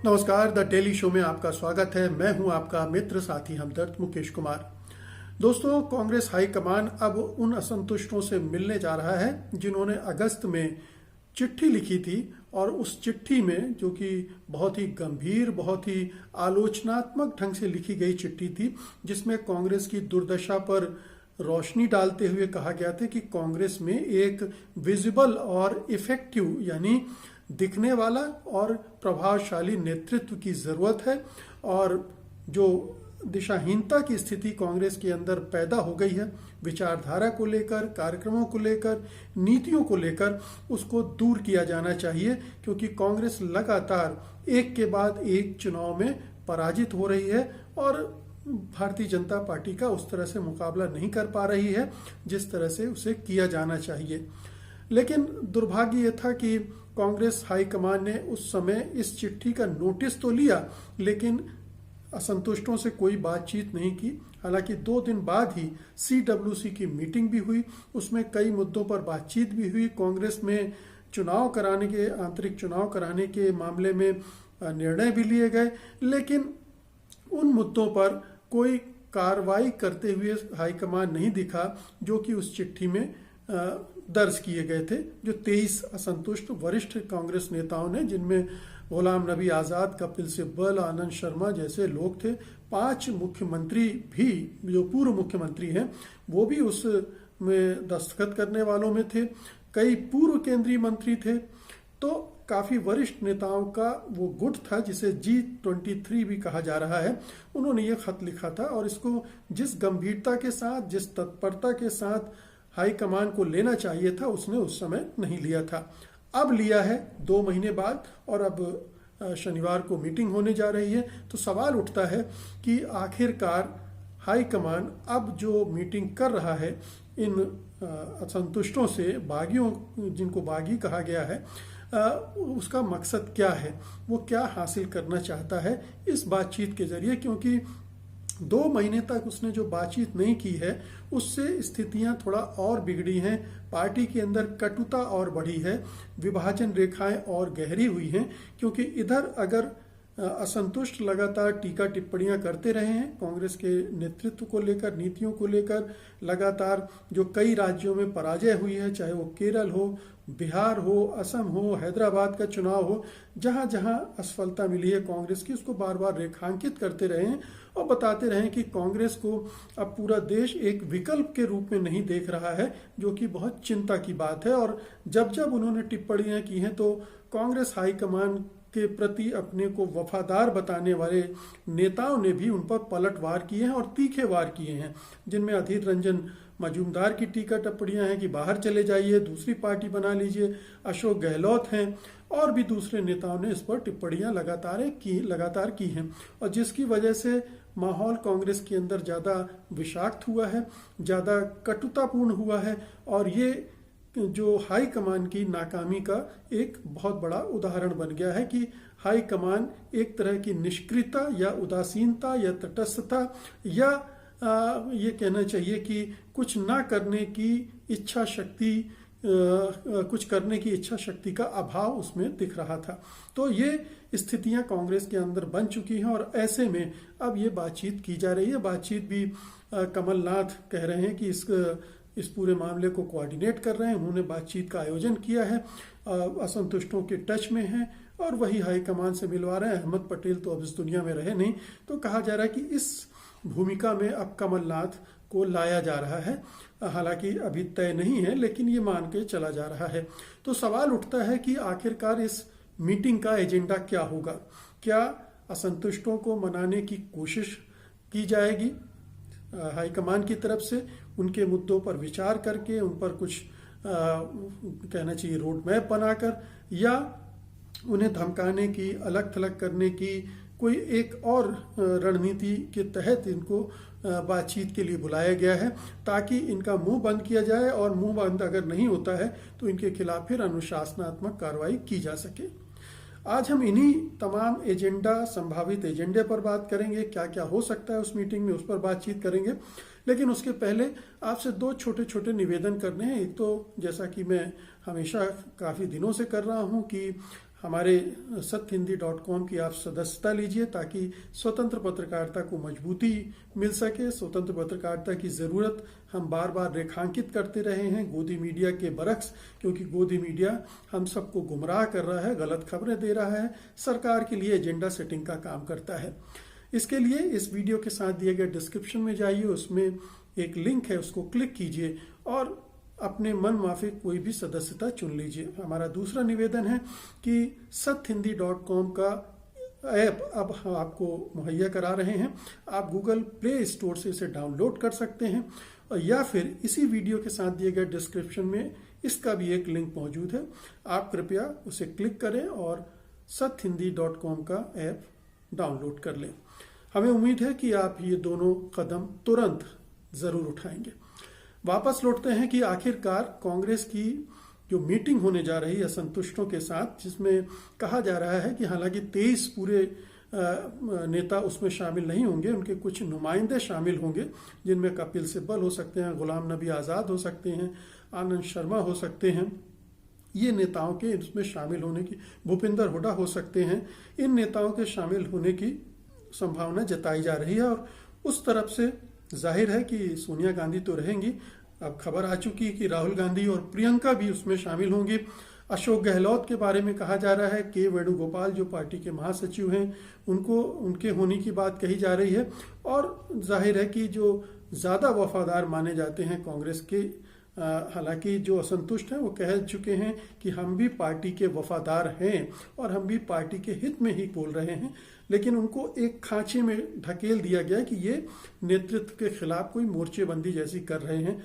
नमस्कार, the daily show में आपका स्वागत है। मैं हूं आपका मित्र साथी हमदर्द मुकेश कुमार। दोस्तों, कांग्रेस हाईकमान अब उन असंतुष्टों से मिलने जा रहा है जिन्होंने अगस्त में चिट्ठी लिखी थी और उस चिट्ठी में, जो कि बहुत ही गंभीर, बहुत ही आलोचनात्मक ढंग से लिखी गई चिट्ठी थी, जिसमें कांग्रेस की दुर्दशा पर रोशनी डालते हुए कहा गया था कि कांग्रेस में एक विजिबल और इफेक्टिव यानी दिखने वाला और प्रभावशाली नेतृत्व की जरूरत है और जो दिशाहीनता की स्थिति कांग्रेस के अंदर पैदा हो गई है विचारधारा को लेकर, कार्यक्रमों को लेकर, नीतियों को लेकर, उसको दूर किया जाना चाहिए, क्योंकि कांग्रेस लगातार एक के बाद एक चुनाव में पराजित हो रही है और भारतीय जनता पार्टी का उस तरह से मुकाबला नहीं कर पा रही है जिस तरह से उसे किया जाना चाहिए। लेकिन दुर्भाग्य यह था कि कांग्रेस हाईकमान ने उस समय इस चिट्ठी का नोटिस तो लिया, लेकिन असंतुष्टों से कोई बातचीत नहीं की। हालांकि 2 दिन बाद ही CWC की मीटिंग भी हुई, उसमें कई मुद्दों पर बातचीत भी हुई। कांग्रेस में आंतरिक चुनाव कराने के मामले में निर्णय भी लिए गए, लेकिन उन मुद्दों पर कोई कार्रवाई करते हुए हाईकमान नहीं दिखा जो कि उस चिट्ठी में दर्ज किए गए थे। जो 23 असंतुष्ट वरिष्ठ कांग्रेस नेताओं ने, जिनमें गुलाम नबी आजाद, कपिल सिब्बल, आनंद शर्मा जैसे लोग थे, 5 मुख्यमंत्री भी, जो पूर्व मुख्यमंत्री हैं, वो भी उस में दस्तखत करने वालों में थे। कई पूर्व केंद्रीय मंत्री थे। तो काफी वरिष्ठ नेताओं का वो गुट था जिसे G23 भी कहा जा रहा है। उन्होंने ये खत लिखा था और इसको जिस गंभीरता के साथ, जिस तत्परता के साथ हाईकमान को लेना चाहिए था, उसने उस समय नहीं लिया था। अब लिया है 2 महीने बाद और अब शनिवार को मीटिंग होने जा रही है। तो सवाल उठता है कि आखिरकार हाईकमान अब जो मीटिंग कर रहा है इन असंतुष्टों से, बागियों, जिनको बागी कहा गया है, उसका मकसद क्या है, वो क्या हासिल करना चाहता है इस बातचीत के जरिए। क्योंकि 2 महीने तक उसने जो बातचीत नहीं की है उससे स्थितियां थोड़ा और बिगड़ी हैं, पार्टी के अंदर कटुता और बढ़ी है, विभाजन रेखाएं और गहरी हुई हैं। क्योंकि इधर अगर असंतुष्ट लगातार टीका टिप्पणियां करते रहे हैं कांग्रेस के नेतृत्व को लेकर, नीतियों को लेकर, लगातार जो कई राज्यों में पराजय हुई है, चाहे वो केरल हो, बिहार हो, असम हो, हैदराबाद का चुनाव हो, जहां जहां असफलता मिली है कांग्रेस की, उसको बार बार रेखांकित करते रहे हैं और बताते रहे कि कांग्रेस को अब पूरा देश एक विकल्प के रूप में नहीं देख रहा है, जो कि बहुत चिंता की बात है। और जब जब उन्होंने टिप्पणियां की हैं तो कांग्रेस हाईकमान के प्रति अपने को वफादार बताने वाले नेताओं ने भी उन पर पलटवार किए हैं और तीखे वार किए हैं, जिनमें अधीर रंजन मजूमदार की टीका टिप्पणियां हैं कि बाहर चले जाइए, दूसरी पार्टी बना लीजिए, अशोक गहलोत हैं और भी दूसरे नेताओं ने इस पर टिप्पणियां लगातार की हैं, और जिसकी वजह से माहौल कांग्रेस के अंदर ज्यादा विषाक्त हुआ है, ज्यादा कटुतापूर्ण हुआ है। और ये जो हाई कमान की नाकामी का एक बहुत बड़ा उदाहरण बन गया है कि हाई कमान एक तरह की निष्क्रियता या उदासीनता या तटस्थता या ये कहना चाहिए कि कुछ ना करने की इच्छा शक्ति, कुछ करने की इच्छा शक्ति का अभाव उसमें दिख रहा था। तो ये स्थितियां कांग्रेस के अंदर बन चुकी हैं और ऐसे में अब ये बातचीत की जा रही है। बातचीत भी कमलनाथ कह रहे हैं कि इस पूरे मामले को कोऑर्डिनेट कर रहे हैं, उन्होंने बातचीत का आयोजन किया है, असंतुष्टों के टच में हैं और वही हाईकमान से मिलवा रहे हैं। अहमद पटेल तो अब इस दुनिया में रहे नहीं, तो कहा जा रहा है कि इस भूमिका में अब कमलनाथ को लाया जा रहा है। हालांकि अभी तय नहीं है, लेकिन ये मान के चला जा रहा है। तो सवाल उठता है कि आखिरकार इस मीटिंग का एजेंडा क्या होगा? क्या असंतुष्टों को मनाने की कोशिश की जाएगी हाईकमान की तरफ से, उनके मुद्दों पर विचार करके, उन पर कुछ कहना चाहिए रोड मैप बनाकर, या उन्हें धमकाने की, अलग थलग करने की कोई एक और रणनीति के तहत इनको बातचीत के लिए बुलाया गया है, ताकि इनका मुंह बंद किया जाए और मुंह बंद अगर नहीं होता है तो इनके खिलाफ फिर अनुशासनात्मक कार्रवाई की जा सके। आज हम इन्हीं तमाम संभावित एजेंडे पर बात करेंगे, क्या क्या हो सकता है उस मीटिंग में, उस पर बातचीत करेंगे। लेकिन उसके पहले आपसे 2 छोटे छोटे निवेदन करने हैं। एक तो जैसा कि मैं हमेशा काफी दिनों से कर रहा हूं कि हमारे सत्यहिंदी.com की आप सदस्यता लीजिए ताकि स्वतंत्र पत्रकारिता को मजबूती मिल सके। स्वतंत्र पत्रकारिता की ज़रूरत हम बार बार रेखांकित करते रहे हैं गोदी मीडिया के बरक्स, क्योंकि गोदी मीडिया हम सबको गुमराह कर रहा है, गलत खबरें दे रहा है, सरकार के लिए एजेंडा सेटिंग का काम करता है। इसके लिए इस वीडियो के साथ दिए गए डिस्क्रिप्शन में जाइए, उसमें एक लिंक है, उसको क्लिक कीजिए और अपने मन माफिक कोई भी सदस्यता चुन लीजिए। हमारा दूसरा निवेदन है कि सत्यहिंदी.com का ऐप अब हम आपको मुहैया करा रहे हैं। आप गूगल प्ले स्टोर से इसे डाउनलोड कर सकते हैं या फिर इसी वीडियो के साथ दिए गए डिस्क्रिप्शन में इसका भी एक लिंक मौजूद है। आप कृपया उसे क्लिक करें और सत्यहिंदी.com का ऐप डाउनलोड कर लें। हमें उम्मीद है कि आप ये दोनों कदम तुरंत जरूर उठाएंगे। वापस लौटते हैं कि आखिरकार कांग्रेस की जो मीटिंग होने जा रही है असंतुष्टों के साथ, जिसमें कहा जा रहा है कि हालांकि 23 पूरे नेता उसमें शामिल नहीं होंगे, उनके कुछ नुमाइंदे शामिल होंगे जिनमें कपिल सिब्बल हो सकते हैं, गुलाम नबी आज़ाद हो सकते हैं, आनंद शर्मा हो सकते हैं। ये नेताओं के इसमें शामिल होने की, भूपिंदर हुड्डा हो सकते हैं, इन नेताओं के शामिल होने की संभावना जताई जा रही है। और उस तरफ से जाहिर है कि सोनिया गांधी तो रहेंगी। अब खबर आ चुकी है कि राहुल गांधी और प्रियंका भी उसमें शामिल होंगी। अशोक गहलोत के बारे में कहा जा रहा है, के वेणुगोपाल जो पार्टी के महासचिव हैं उनके होने की बात कही जा रही है। और जाहिर है कि जो ज़्यादा वफादार माने जाते हैं कांग्रेस के, हालांकि जो असंतुष्ट हैं वो कह चुके हैं कि हम भी पार्टी के वफादार हैं और हम भी पार्टी के हित में ही बोल रहे हैं, लेकिन उनको एक खांचे में ढकेल दिया गया कि ये नेतृत्व के खिलाफ कोई मोर्चेबंदी जैसी कर रहे हैं।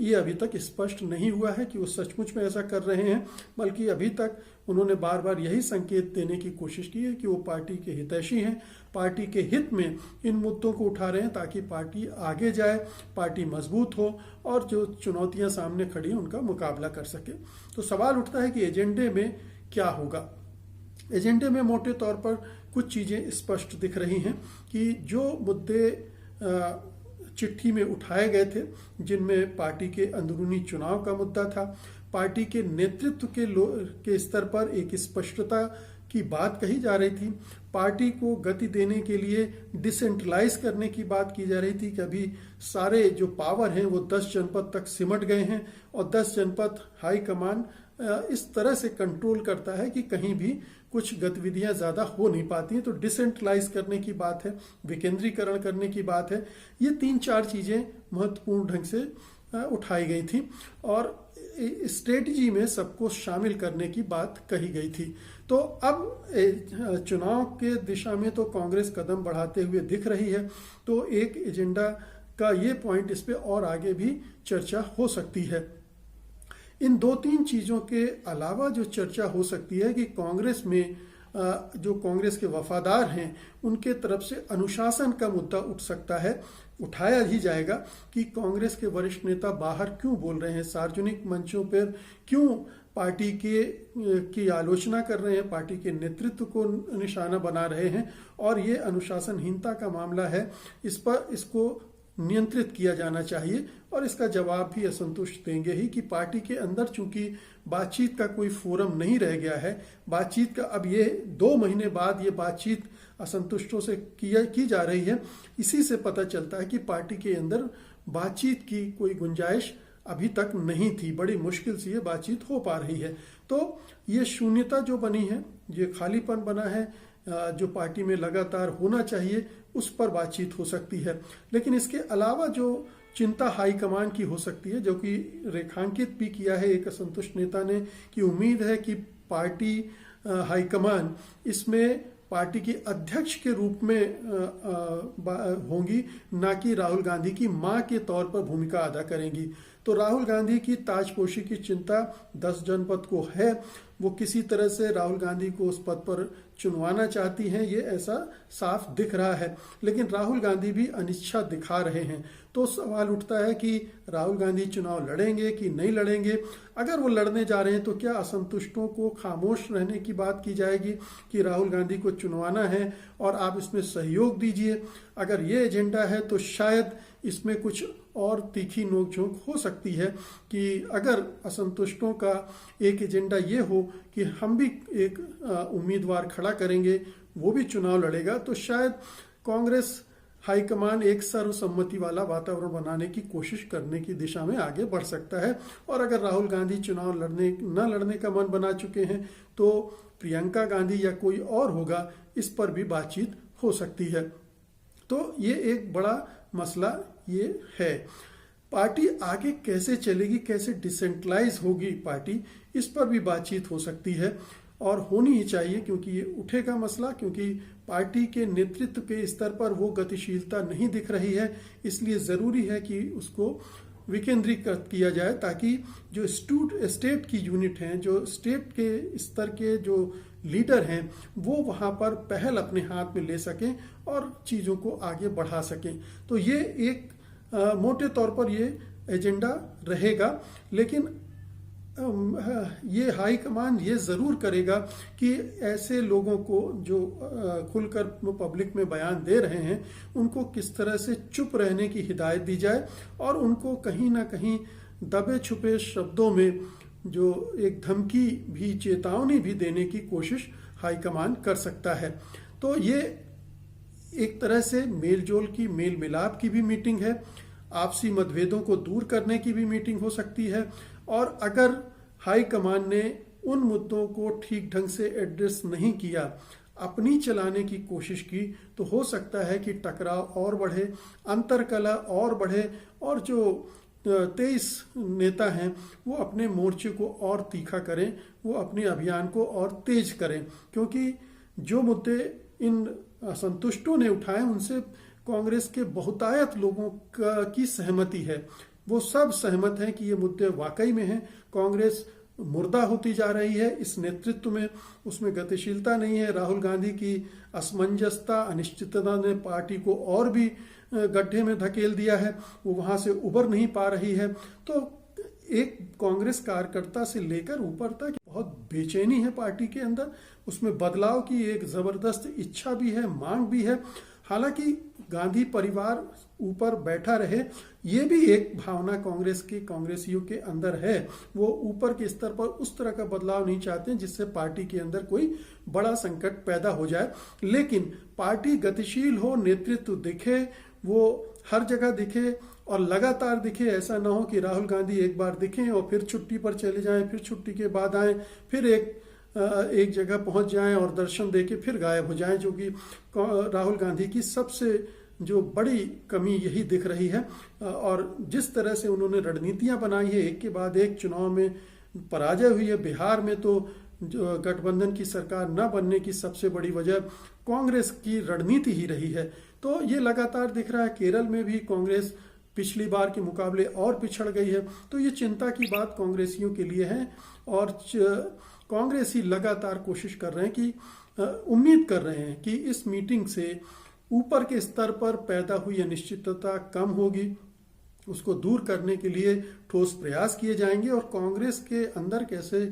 ये अभी तक स्पष्ट नहीं हुआ है कि वो सचमुच में ऐसा कर रहे हैं, बल्कि अभी तक उन्होंने बार बार यही संकेत देने की कोशिश की है कि वो पार्टी के हितैषी हैं, पार्टी के हित में इन मुद्दों को उठा रहे हैं ताकि पार्टी आगे जाए, पार्टी मजबूत हो और जो चुनौतियां सामने खड़ी हैं उनका मुकाबला कर सके। तो सवाल उठता है कि एजेंडे में क्या होगा। एजेंडे में मोटे तौर पर कुछ चीजें स्पष्ट दिख रही हैं कि जो मुद्दे चिट्ठी में उठाए गए थे, जिनमें पार्टी के अंदरूनी चुनाव का मुद्दा था, पार्टी के नेतृत्व के स्तर पर एक स्पष्टता की बात कही जा रही थी, पार्टी को गति देने के लिए डिसेंट्रलाइज करने की बात की जा रही थी कि अभी सारे जो पावर हैं वो 10 जनपद तक सिमट गए हैं और 10 जनपद हाईकमान इस तरह से कंट्रोल करता है कि कहीं भी कुछ गतिविधियां ज्यादा हो नहीं पाती हैं। तो डिसेंट्रलाइज करने की बात है, विकेंद्रीकरण करने की बात है। ये 3-4 चीजें महत्वपूर्ण ढंग से उठाई गई थी और स्ट्रेटजी में सबको शामिल करने की बात कही गई थी। तो अब चुनाव के दिशा में तो कांग्रेस कदम बढ़ाते हुए दिख रही है, तो एक एजेंडा का ये पॉइंट, इस पे और आगे भी चर्चा हो सकती है। इन 2-3 चीजों के अलावा जो चर्चा हो सकती है कि कांग्रेस में जो कांग्रेस के वफादार हैं उनके तरफ से अनुशासन का मुद्दा उठ सकता है, उठाया ही जाएगा कि कांग्रेस के वरिष्ठ नेता बाहर क्यों बोल रहे हैं, सार्वजनिक मंचों पर क्यों पार्टी की आलोचना कर रहे हैं, पार्टी के नेतृत्व को निशाना बना रहे हैं। और ये अनुशासनहीनता का मामला है, इसको नियंत्रित किया जाना चाहिए और इसका जवाब भी असंतुष्ट देंगे ही कि पार्टी के अंदर चूंकि बातचीत का कोई फोरम नहीं रह गया है, बातचीत का अब ये 2 महीने बाद ये बातचीत असंतुष्टों से की जा रही है, इसी से पता चलता है कि पार्टी के अंदर बातचीत की कोई गुंजाइश अभी तक नहीं थी, बड़ी मुश्किल से ये बातचीत हो पा रही है। तो ये शून्यता जो बनी है, ये खालीपन बना है जो पार्टी में लगातार होना चाहिए, उस पर बातचीत हो सकती है। लेकिन इसके अलावा जो चिंता हाईकमान की हो सकती है, जो कि रेखांकित भी किया है एक असंतुष्ट नेता ने, कि उम्मीद है कि पार्टी हाईकमान इसमें पार्टी की अध्यक्ष के रूप में होंगी, ना कि राहुल गांधी की मां के तौर पर भूमिका अदा करेंगी। तो राहुल गांधी की ताजपोशी की चिंता 10 जनपद को है, वो किसी तरह से राहुल गांधी को उस पद पर चुनवाना चाहती हैं, ये ऐसा साफ दिख रहा है। लेकिन राहुल गांधी भी अनिच्छा दिखा रहे हैं, तो सवाल उठता है कि राहुल गांधी चुनाव लड़ेंगे कि नहीं लड़ेंगे। अगर वो लड़ने जा रहे हैं तो क्या असंतुष्टों को खामोश रहने की बात की जाएगी कि राहुल गांधी को चुनवाना है और आप इसमें सहयोग दीजिए? अगर ये एजेंडा है तो शायद इसमें कुछ और तीखी नोकझोंक हो सकती है कि अगर असंतुष्टों का एक एजेंडा ये हो कि हम भी एक उम्मीदवार खड़ा करेंगे, वो भी चुनाव लड़ेगा, तो शायद कांग्रेस हाईकमान एक सर्वसम्मति वाला वातावरण बनाने की कोशिश करने की दिशा में आगे बढ़ सकता है। और अगर राहुल गांधी चुनाव न लड़ने का मन बना चुके हैं तो प्रियंका गांधी या कोई और होगा, इस पर भी बातचीत हो सकती है। तो ये एक बड़ा मसला ये है। पार्टी आगे कैसे चलेगी, कैसे डिसेंट्रलाइज होगी पार्टी, इस पर भी बातचीत हो सकती है और होनी ही चाहिए, क्योंकि ये उठेगा मसला, क्योंकि पार्टी के नेतृत्व के स्तर पर वो गतिशीलता नहीं दिख रही है। इसलिए ज़रूरी है कि उसको विकेंद्रीकृत किया जाए ताकि जो स्टेट की यूनिट हैं, जो स्टेट के स्तर के जो लीडर हैं, वो वहाँ पर पहल अपने हाथ में ले सकें और चीज़ों को आगे बढ़ा सकें। तो ये एक मोटे तौर पर ये एजेंडा रहेगा, लेकिन ये हाईकमान ये ज़रूर करेगा कि ऐसे लोगों को जो खुलकर पब्लिक में बयान दे रहे हैं, उनको किस तरह से चुप रहने की हिदायत दी जाए और उनको कहीं ना कहीं दबे छुपे शब्दों में जो एक धमकी भी, चेतावनी भी देने की कोशिश हाईकमान कर सकता है। तो ये एक तरह से मेलजोल की, मेल मिलाप की भी मीटिंग है, आपसी मतभेदों को दूर करने की भी मीटिंग हो सकती है। और अगर हाईकमान ने उन मुद्दों को ठीक ढंग से एड्रेस नहीं किया, अपनी चलाने की कोशिश की, तो हो सकता है कि टकराव और बढ़े, अंतरकलह और बढ़े और जो 23 नेता हैं वो अपने मोर्चे को और तीखा करें, वो अपने अभियान को और तेज करें, क्योंकि जो मुद्दे इन असंतुष्टों ने उठाए उनसे कांग्रेस के बहुतायत लोगों की सहमति है। वो सब सहमत हैं कि ये मुद्दे वाकई में हैं। कांग्रेस मुर्दा होती जा रही है इस नेतृत्व में, उसमें गतिशीलता नहीं है। राहुल गांधी की असमंजसता, अनिश्चितता ने पार्टी को और भी गड्ढे में धकेल दिया है, वो वहां से उबर नहीं पा रही है। तो एक कांग्रेस कार्यकर्ता से लेकर ऊपर तक बहुत बेचैनी है पार्टी के अंदर, उसमें बदलाव की एक जबरदस्त इच्छा भी है, मांग भी है। हालांकि गांधी परिवार ऊपर बैठा रहे, ये भी एक भावना कांग्रेस के कांग्रेसियों के अंदर है। वो ऊपर के स्तर पर उस तरह का बदलाव नहीं चाहते हैं जिससे पार्टी के अंदर कोई बड़ा संकट पैदा हो जाए। लेकिन पार्टी गतिशील हो, नेतृत्व दिखे, वो हर जगह दिखे और लगातार दिखे। ऐसा ना हो कि राहुल गांधी एक बार दिखें और फिर छुट्टी पर चले जाएं, फिर छुट्टी के बाद आए, फिर एक जगह पहुंच जाएं और दर्शन देके फिर गायब हो जाएं, जो कि राहुल गांधी की सबसे जो बड़ी कमी यही दिख रही है। और जिस तरह से उन्होंने रणनीतियां बनाई है, एक के बाद एक चुनाव में पराजय हुई है। बिहार में तो जो गठबंधन की सरकार न बनने की सबसे बड़ी वजह कांग्रेस की रणनीति ही रही है। तो ये लगातार दिख रहा है। केरल में भी कांग्रेस पिछली बार के मुकाबले और पिछड़ गई है। तो ये चिंता की बात कांग्रेसियों के लिए है और कांग्रेसी लगातार कोशिश कर रहे हैं कि उम्मीद कर रहे हैं कि इस मीटिंग से ऊपर के स्तर पर पैदा हुई अनिश्चितता कम होगी, उसको दूर करने के लिए ठोस प्रयास किए जाएंगे और कांग्रेस के अंदर कैसे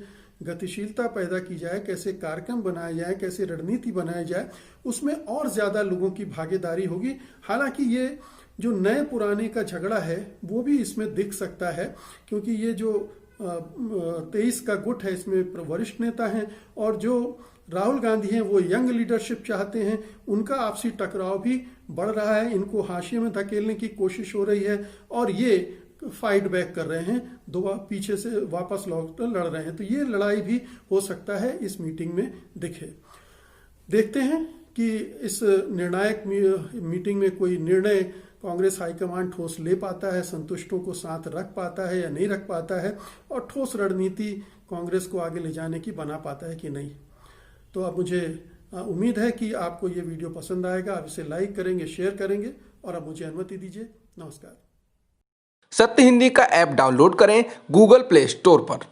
गतिशीलता पैदा की जाए, कैसे कार्यक्रम बनाया जाए, कैसे रणनीति बनाई जाए, उसमें और ज्यादा लोगों की भागीदारी होगी। हालांकि ये जो नए पुराने का झगड़ा है वो भी इसमें दिख सकता है, क्योंकि ये जो 23 का गुट है इसमें वरिष्ठ नेता हैं और जो राहुल गांधी हैं वो यंग लीडरशिप चाहते हैं। उनका आपसी टकराव भी बढ़ रहा है, इनको हाशिए में धकेलने की कोशिश हो रही है और ये फाइट बैक कर रहे हैं, पीछे से वापस लौटकर लड़ रहे हैं। तो ये लड़ाई भी हो सकता है इस मीटिंग में दिखे। देखते हैं कि इस निर्णायक मीटिंग में कोई निर्णय कांग्रेस हाईकमान ठोस ले पाता है, संतुष्टों को साथ रख पाता है या नहीं रख पाता है और ठोस रणनीति कांग्रेस को आगे ले जाने की बना पाता है कि नहीं। तो अब मुझे उम्मीद है कि आपको ये वीडियो पसंद आएगा। आप इसे लाइक करेंगे, शेयर करेंगे और अब मुझे अनुमति दीजिए। नमस्कार। सत्य हिंदी का ऐप डाउनलोड करें गूगल प्ले स्टोर पर।